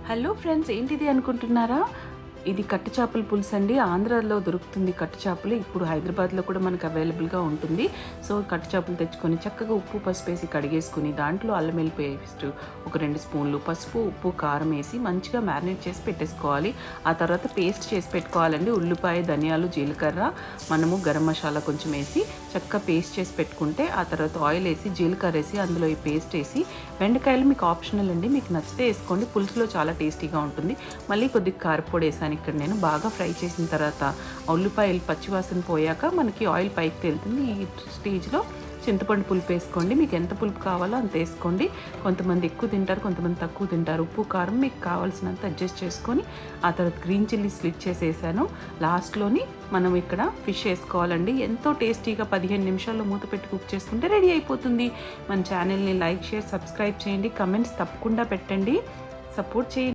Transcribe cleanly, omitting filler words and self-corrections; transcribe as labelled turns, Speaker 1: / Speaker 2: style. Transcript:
Speaker 1: Hello friends, ఏంటిది అనుకుంటున్నారా? ఇది కట్టు చేపల పులుసు అండి. ఆంధ్రాలో దొరుకుతుంది కట్టు చేపలు. ఇప్పుడు హైదరాబాద్లో కూడా మనకు అవైలబుల్గా ఉంటుంది. సో కట్టు చేపలు తెచ్చుకొని చక్కగా ఉప్పు పసుపు వేసి కడిగేసుకుని దాంట్లో అల్లం వెల్లుల్లి పేస్ట్ ఒక 2 స్పూన్లు, పసుపు ఉప్పు కారం వేసి మంచిగా మ్యారినేట్ చేసి పెట్టేసుకోవాలి. ఆ తర్వాత పేస్ట్ చేసి పెట్టుకోవాలండి. ఉల్లిపాయ, ధనియాలు, జీలకర్ర, మనము గరం మసాలా కొంచెం వేసి చక్కగా పేస్ట్ చేసి పెట్టుకుంటే ఆ తర్వాత ఆయిల్ వేసి జీలకర్ర వేసి అందులో ఈ పేస్ట్ వేసి, బెండకాయలు మీకు ఆప్షనల్ అండి, మీకు నచ్చితే వేసుకోండి. పులుసులో చాలా టేస్టీగా ఉంటుంది. మళ్ళీ కొద్దిగా కారపొడి వేసాను ఇక్కడ నేను. బాగా ఫ్రై చేసిన తర్వాత ఉల్లిపాయలు పచ్చివాసన పోయాక మనకి ఆయిల్ పైకి తేలుతుంది. ఈ స్టేజ్లో చింతపండు పులుపు వేసుకోండి. మీకు ఎంత పులుపు కావాలో అంత వేసుకోండి. కొంతమంది ఎక్కువ తింటారు, కొంతమంది తక్కువ తింటారు. ఉప్పు కారం మీకు కావాల్సినంత అడ్జస్ట్ చేసుకొని ఆ తర్వాత గ్రీన్ చిల్లీ స్లిట్ చేసేసాను. లాస్ట్లోని మనం ఇక్కడ ఫిష్ వేసుకోవాలండి. ఎంతో టేస్టీగా 15 నిమిషాల్లో మూత పెట్టి కుక్ చేసుకుంటే రెడీ అయిపోతుంది. మన ఛానల్ని లైక్, షేర్, సబ్స్క్రైబ్ చేయండి. కమెంట్స్ తప్పకుండా పెట్టండి, సపోర్ట్ చేయండి.